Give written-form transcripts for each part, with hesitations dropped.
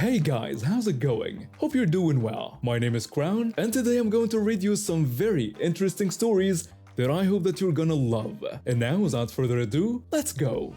Hey guys, how's it going? Hope you're doing well. My name is Crown, and today I'm going to read you some very interesting stories that I hope that you're gonna love. And now, without further ado, let's go!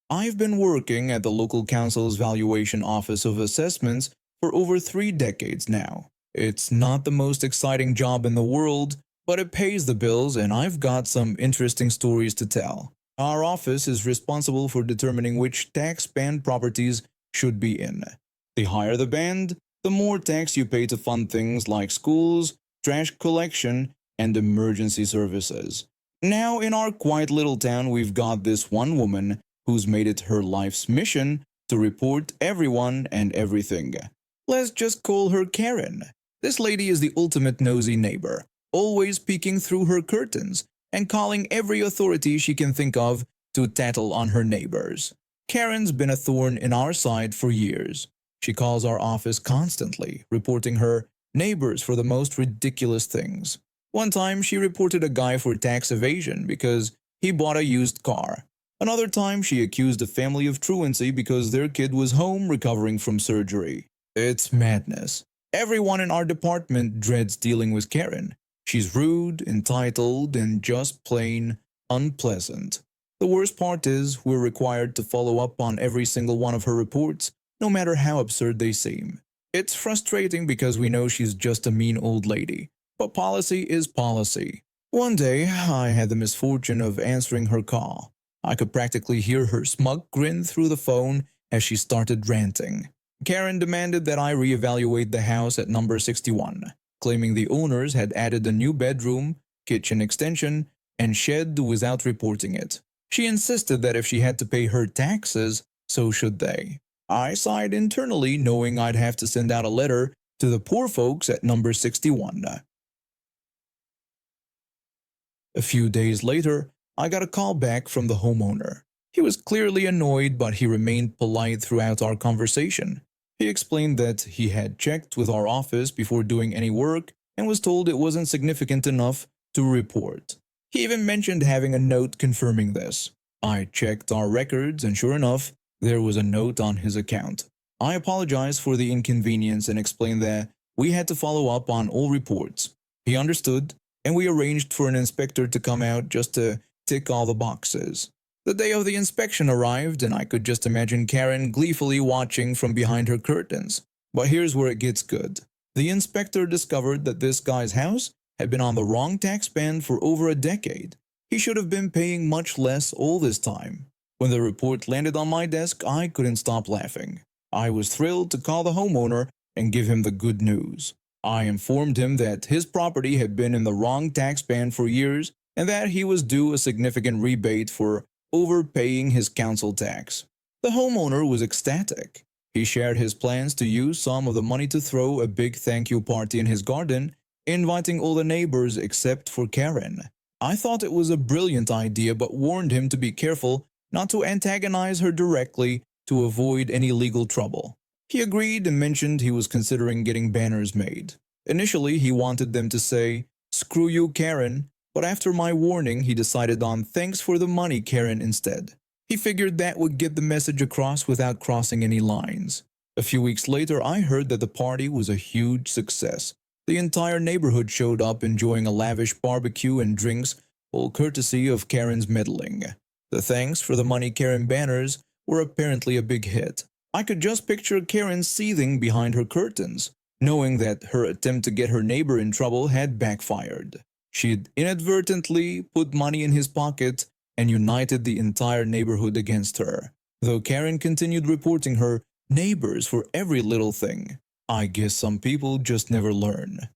I've been working at the local council's valuation office of assessments for over 3 decades now. It's not the most exciting job in the world, but it pays the bills and I've got some interesting stories to tell. Our office is responsible for determining which tax band properties should be in. The higher the band, the more tax you pay to fund things like schools, trash collection, and emergency services. Now, in our quiet little town, we've got this one woman who's made it her life's mission to report everyone and everything. Let's just call her Karen. This lady is the ultimate nosy neighbor, always peeking through her curtains and calling every authority she can think of to tattle on her neighbors. Karen's been a thorn in our side for years. She calls our office constantly, reporting her neighbors for the most ridiculous things. One time, she reported a guy for tax evasion because he bought a used car. Another time, she accused a family of truancy because their kid was home recovering from surgery. It's madness. Everyone in our department dreads dealing with Karen. She's rude, entitled, and just plain unpleasant. The worst part is we're required to follow up on every single one of her reports, no matter how absurd they seem. It's frustrating because we know she's just a mean old lady, but policy is policy. One day, I had the misfortune of answering her call. I could practically hear her smug grin through the phone as she started ranting. Karen demanded that I reevaluate the house at number 61, claiming the owners had added a new bedroom, kitchen extension, and shed without reporting it. She insisted that if she had to pay her taxes, so should they. I sighed internally, knowing I'd have to send out a letter to the poor folks at number 61. A few days later, I got a call back from the homeowner. He was clearly annoyed, but he remained polite throughout our conversation. He explained that he had checked with our office before doing any work and was told it wasn't significant enough to report. He even mentioned having a note confirming this. I checked our records and sure enough, there was a note on his account. I apologized for the inconvenience and explained that we had to follow up on all reports. He understood, and we arranged for an inspector to come out just to tick all the boxes. The day of the inspection arrived, and I could just imagine Karen gleefully watching from behind her curtains. But here's where it gets good. The inspector discovered that this guy's house had been on the wrong tax band for over a decade. He should have been paying much less all this time. When the report landed on my desk, I couldn't stop laughing. I was thrilled to call the homeowner and give him the good news. I informed him that his property had been in the wrong tax band for years and that he was due a significant rebate for overpaying his council tax. The homeowner was ecstatic. He shared his plans to use some of the money to throw a big thank you party in his garden, inviting all the neighbors except for Karen. I thought it was a brilliant idea but warned him to be careful not to antagonize her directly to avoid any legal trouble. He agreed and mentioned he was considering getting banners made. Initially, he wanted them to say, "Screw you, Karen," but after my warning, he decided on "Thanks for the money, Karen" instead. He figured that would get the message across without crossing any lines. A few weeks later, I heard that the party was a huge success. The entire neighborhood showed up enjoying a lavish barbecue and drinks, all courtesy of Karen's meddling. The "Thanks for the money, Karen" banners were apparently a big hit. I could just picture Karen seething behind her curtains, knowing that her attempt to get her neighbor in trouble had backfired. She'd inadvertently put money in his pocket and united the entire neighborhood against her. Though Karen continued reporting her neighbors for every little thing. I guess some people just never learn.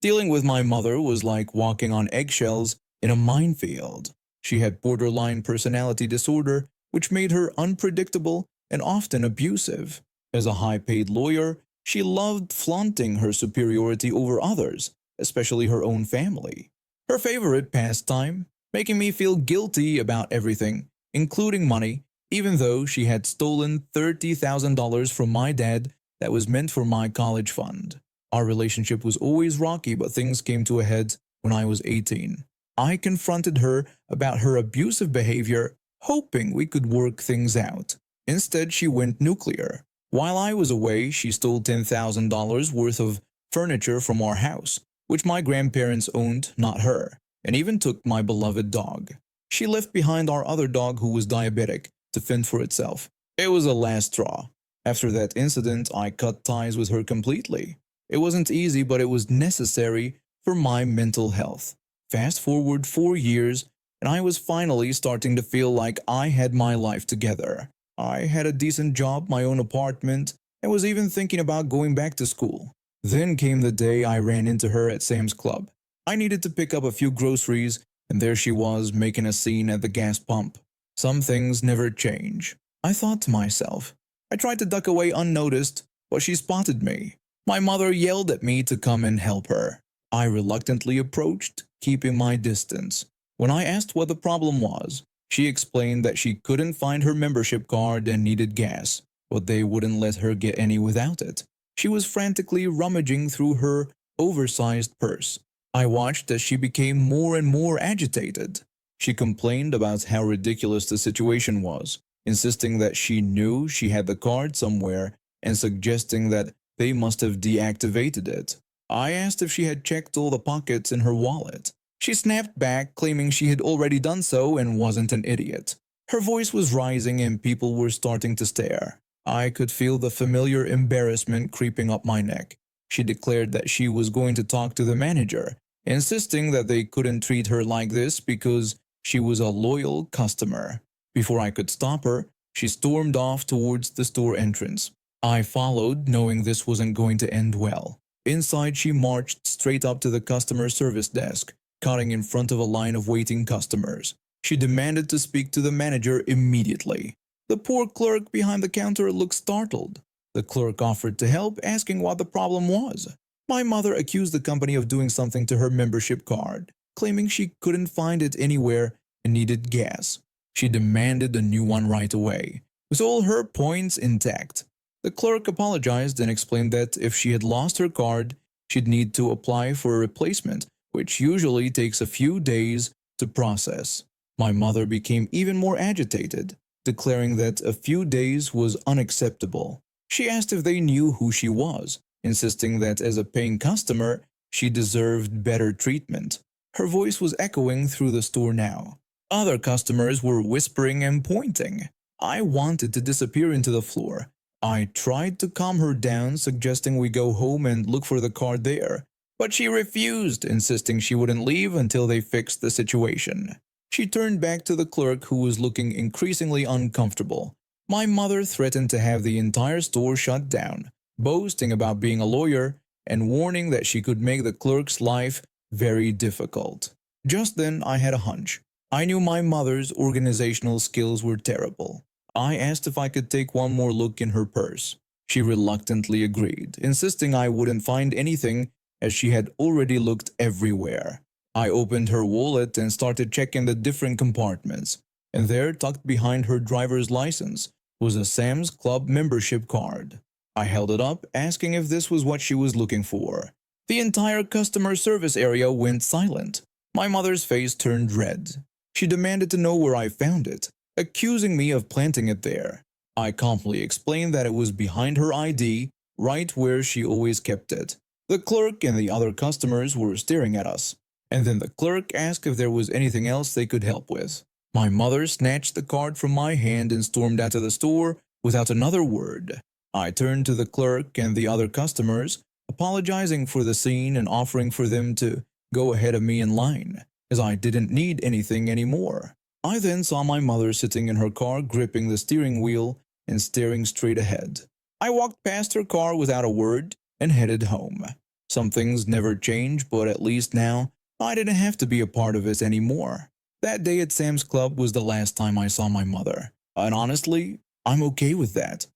Dealing with my mother was like walking on eggshells in a minefield. She had borderline personality disorder, which made her unpredictable and often abusive. As a high-paid lawyer, she loved flaunting her superiority over others, especially her own family. Her favorite pastime, making me feel guilty about everything, including money, even though she had stolen $30,000 from my dad that was meant for my college fund. Our relationship was always rocky, but things came to a head when I was 18. I confronted her about her abusive behavior, hoping we could work things out. Instead, she went nuclear. While I was away, she stole $10,000 worth of furniture from our house, which my grandparents owned, not her, and even took my beloved dog. She left behind our other dog who was diabetic to fend for itself. It was a last straw. After that incident, I cut ties with her completely. It wasn't easy, but it was necessary for my mental health. Fast forward 4 years, and I was finally starting to feel like I had my life together. I had a decent job, my own apartment, and was even thinking about going back to school. Then came the day I ran into her at Sam's Club. I needed to pick up a few groceries, and there she was making a scene at the gas pump. Some things never change, I thought to myself. I tried to duck away unnoticed, but she spotted me. My mother yelled at me to come and help her. I reluctantly approached, keeping my distance. When I asked what the problem was, she explained that she couldn't find her membership card and needed gas, but they wouldn't let her get any without it. She was frantically rummaging through her oversized purse. I watched as she became more and more agitated. She complained about how ridiculous the situation was, insisting that she knew she had the card somewhere and suggesting that they must have deactivated it. I asked if she had checked all the pockets in her wallet. She snapped back, claiming she had already done so and wasn't an idiot. Her voice was rising and people were starting to stare. I could feel the familiar embarrassment creeping up my neck. She declared that she was going to talk to the manager, insisting that they couldn't treat her like this because she was a loyal customer. Before I could stop her, she stormed off towards the store entrance. I followed, knowing this wasn't going to end well. Inside, she marched straight up to the customer service desk, cutting in front of a line of waiting customers. She demanded to speak to the manager immediately. The poor clerk behind the counter looked startled. The clerk offered to help, asking what the problem was. My mother accused the company of doing something to her membership card, claiming she couldn't find it anywhere and needed gas. She demanded a new one right away, with all her points intact. The clerk apologized and explained that if she had lost her card, she'd need to apply for a replacement, which usually takes a few days to process. My mother became even more agitated, declaring that a few days was unacceptable. She asked if they knew who she was, insisting that as a paying customer, she deserved better treatment. Her voice was echoing through the store now. Other customers were whispering and pointing. I wanted to disappear into the floor. I tried to calm her down, suggesting we go home and look for the card there, but she refused, insisting she wouldn't leave until they fixed the situation. She turned back to the clerk, who was looking increasingly uncomfortable. My mother threatened to have the entire store shut down, boasting about being a lawyer and warning that she could make the clerk's life very difficult. Just then, I had a hunch. I knew my mother's organizational skills were terrible. I asked if I could take one more look in her purse. She reluctantly agreed, insisting I wouldn't find anything as she had already looked everywhere. I opened her wallet and started checking the different compartments, and there, tucked behind her driver's license, was a Sam's Club membership card. I held it up, asking if this was what she was looking for. The entire customer service area went silent. My mother's face turned red. She demanded to know where I found it, accusing me of planting it there. I calmly explained that it was behind her ID, right where she always kept it. The clerk and the other customers were staring at us, and then the clerk asked if there was anything else they could help with. My mother snatched the card from my hand and stormed out of the store without another word. I turned to the clerk and the other customers, apologizing for the scene and offering for them to go ahead of me in line, as I didn't need anything anymore. I then saw my mother sitting in her car, gripping the steering wheel and staring straight ahead. I walked past her car without a word and headed home. Some things never change, but at least now I didn't have to be a part of it anymore. That day at Sam's Club was the last time I saw my mother, and honestly, I'm okay with that.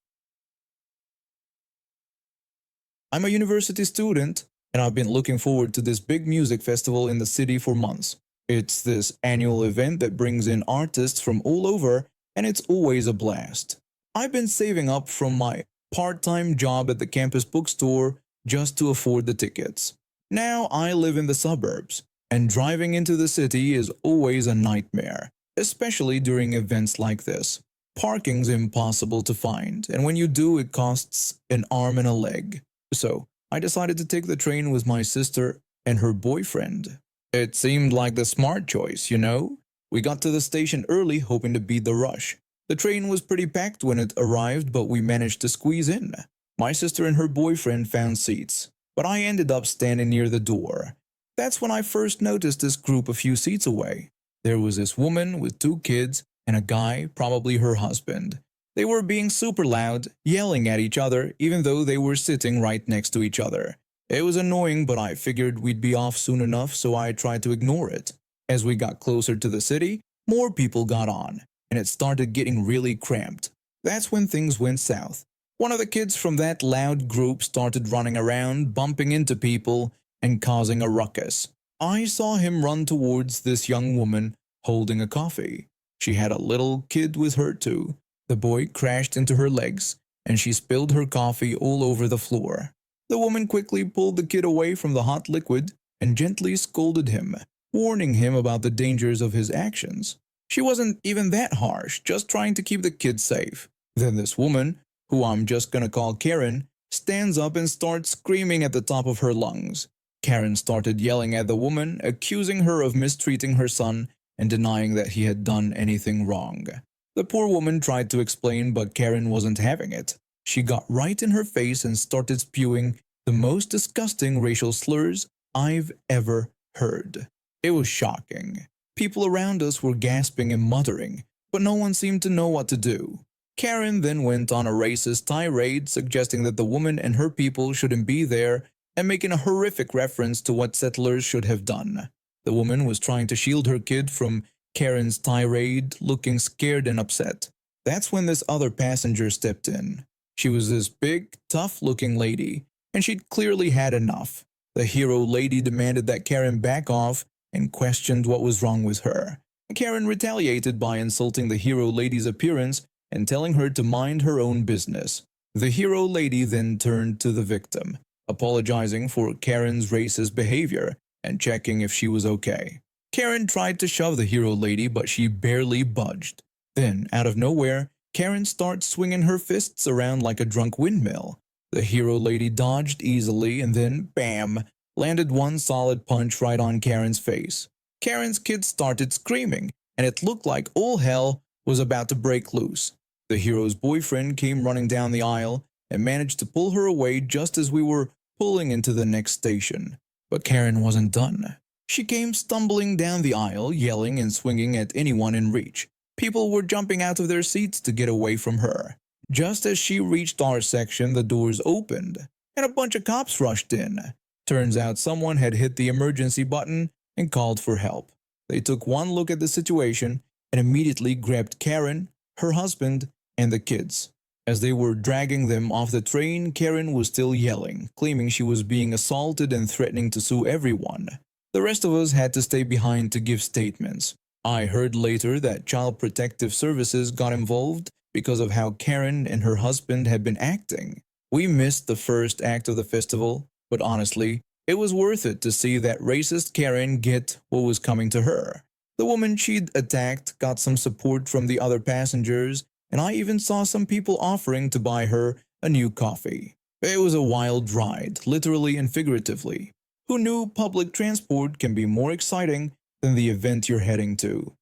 I'm a university student, and I've been looking forward to this big music festival in the city for months. It's this annual event that brings in artists from all over, and it's always a blast. I've been saving up from my part-time job at the campus bookstore just to afford the tickets. Now I live in the suburbs, and driving into the city is always a nightmare, especially during events like this. Parking's impossible to find, and when you do, it costs an arm and a leg. So, I decided to take the train with my sister and her boyfriend. It seemed like the smart choice, you know? We got to the station early, hoping to beat the rush. The train was pretty packed when it arrived, but we managed to squeeze in. My sister and her boyfriend found seats, but I ended up standing near the door. That's when I first noticed this group a few seats away. There was this woman with 2 kids and a guy, probably her husband. They were being super loud, yelling at each other, even though they were sitting right next to each other. It was annoying, but I figured we'd be off soon enough, so I tried to ignore it. As we got closer to the city, more people got on, and it started getting really cramped. That's when things went south. One of the kids from that loud group started running around, bumping into people, and causing a ruckus. I saw him run towards this young woman holding a coffee. She had a little kid with her too. The boy crashed into her legs, and she spilled her coffee all over the floor. The woman quickly pulled the kid away from the hot liquid and gently scolded him, warning him about the dangers of his actions. She wasn't even that harsh, just trying to keep the kid safe. Then this woman, who I'm just gonna call Karen, stands up and starts screaming at the top of her lungs. Karen started yelling at the woman, accusing her of mistreating her son and denying that he had done anything wrong. The poor woman tried to explain, but Karen wasn't having it. She got right in her face and started spewing the most disgusting racial slurs I've ever heard. It was shocking. People around us were gasping and muttering, but no one seemed to know what to do. Karen then went on a racist tirade, suggesting that the woman and her people shouldn't be there and making a horrific reference to what settlers should have done. The woman was trying to shield her kid from Karen's tirade, looking scared and upset. That's when this other passenger stepped in. She was this big, tough-looking lady, and she'd clearly had enough. The hero lady demanded that Karen back off and questioned what was wrong with her. Karen retaliated by insulting the hero lady's appearance and telling her to mind her own business. The hero lady then turned to the victim, apologizing for Karen's racist behavior and checking if she was okay. Karen tried to shove the hero lady, but she barely budged. Then, out of nowhere, Karen starts swinging her fists around like a drunk windmill. The hero lady dodged easily and then, bam, landed one solid punch right on Karen's face. Karen's kids started screaming, and it looked like all hell was about to break loose. The hero's boyfriend came running down the aisle and managed to pull her away just as we were pulling into the next station. But Karen wasn't done. She came stumbling down the aisle, yelling and swinging at anyone in reach. People were jumping out of their seats to get away from her. Just as she reached our section, the doors opened, and a bunch of cops rushed in. Turns out someone had hit the emergency button and called for help. They took one look at the situation and immediately grabbed Karen, her husband, and the kids. As they were dragging them off the train, Karen was still yelling, claiming she was being assaulted and threatening to sue everyone. The rest of us had to stay behind to give statements. I heard later that Child Protective Services got involved because of how Karen and her husband had been acting. We missed the first act of the festival, but honestly, it was worth it to see that racist Karen get what was coming to her. The woman she'd attacked got some support from the other passengers, and I even saw some people offering to buy her a new coffee. It was a wild ride, literally and figuratively. Who knew public transport can be more exciting than the event you're heading to?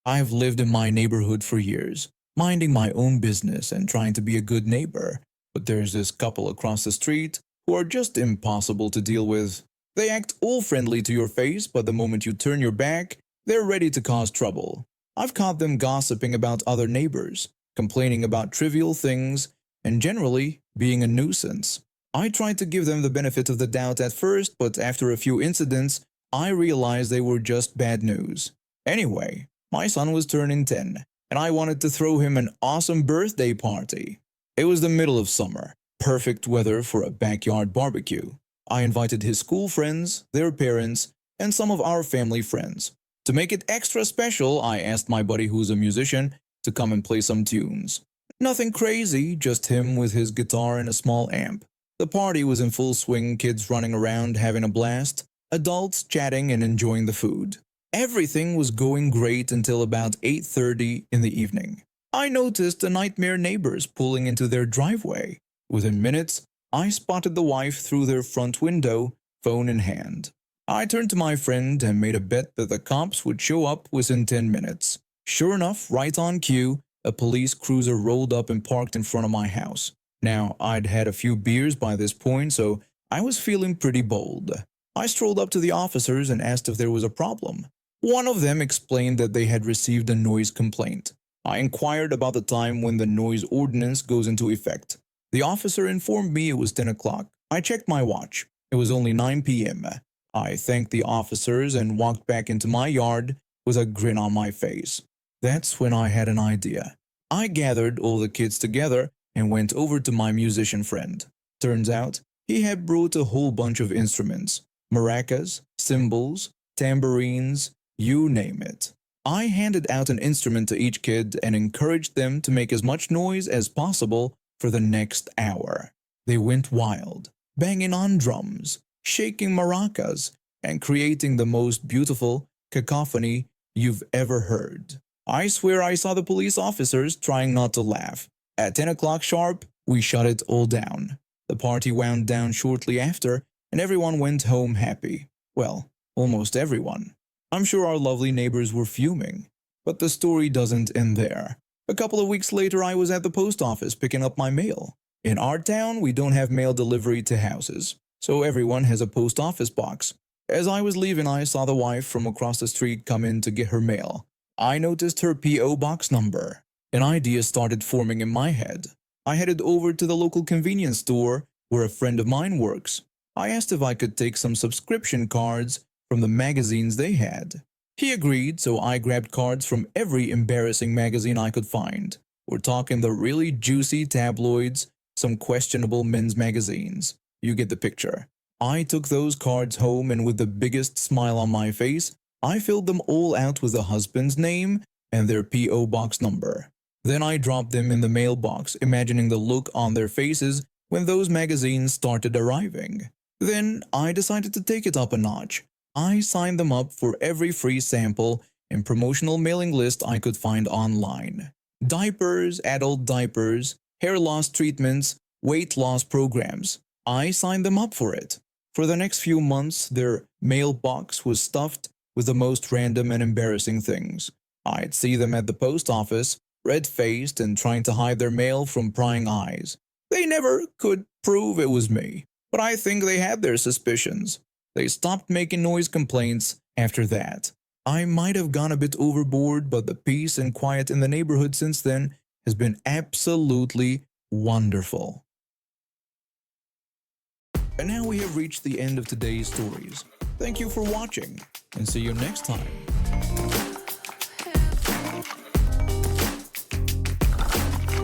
I've lived in my neighborhood for years, minding my own business and trying to be a good neighbor, but there's this couple across the street who are just impossible to deal with. They act all friendly to your face, but the moment you turn your back, they're ready to cause trouble. I've caught them gossiping about other neighbors, complaining about trivial things, and generally being a nuisance. I tried to give them the benefit of the doubt at first, but after a few incidents, I realized they were just bad news. Anyway, my son was turning 10, and I wanted to throw him an awesome birthday party. It was the middle of summer, perfect weather for a backyard barbecue. I invited his school friends, their parents, and some of our family friends. To make it extra special, I asked my buddy who's a musician to come and play some tunes. Nothing crazy, just him with his guitar and a small amp. The party was in full swing, kids running around having a blast, adults chatting and enjoying the food. Everything was going great until about 8:30 in the evening. I noticed the nightmare neighbors pulling into their driveway. Within minutes, I spotted the wife through their front window, phone in hand. I turned to my friend and made a bet that the cops would show up within 10 minutes. Sure enough, right on cue, a police cruiser rolled up and parked in front of my house. Now, I'd had a few beers by this point, so I was feeling pretty bold. I strolled up to the officers and asked if there was a problem. One of them explained that they had received a noise complaint. I inquired about the time when the noise ordinance goes into effect. The officer informed me it was 10 o'clock. I checked my watch. It was only 9 p.m. I thanked the officers and walked back into my yard with a grin on my face. That's when I had an idea. I gathered all the kids together and went over to my musician friend. Turns out, he had brought a whole bunch of instruments. Maracas, cymbals, tambourines, you name it. I handed out an instrument to each kid and encouraged them to make as much noise as possible for the next hour. They went wild, banging on drums, shaking maracas, and creating the most beautiful cacophony you've ever heard. I swear I saw the police officers trying not to laugh. At 10 o'clock sharp, we shut it all down. The party wound down shortly after, and everyone went home happy. Well, almost everyone. I'm sure our lovely neighbors were fuming. But the story doesn't end there. A couple of weeks later, I was at the post office picking up my mail. In our town, we don't have mail delivery to houses, so everyone has a post office box. As I was leaving, I saw the wife from across the street come in to get her mail. I noticed her P.O. box number. An idea started forming in my head. I headed over to the local convenience store where a friend of mine works. I asked if I could take some subscription cards from the magazines they had. He agreed, so I grabbed cards from every embarrassing magazine I could find. We're talking the really juicy tabloids, some questionable men's magazines. You get the picture. I took those cards home and with the biggest smile on my face, I filled them all out with the husband's name and their P.O. box number. Then I dropped them in the mailbox, imagining the look on their faces when those magazines started arriving. Then I decided to take it up a notch. I signed them up for every free sample and promotional mailing list I could find online. Diapers, adult diapers, hair loss treatments, weight loss programs. I signed them up for it. For the next few months, their mailbox was stuffed with the most random and embarrassing things. I'd see them at the post office, red-faced and trying to hide their mail from prying eyes. They never could prove it was me, but I think they had their suspicions. They stopped making noise complaints after that. I might have gone a bit overboard, but the peace and quiet in the neighborhood since then has been absolutely wonderful. And now we have reached the end of today's stories. Thank you for watching, and see you next time.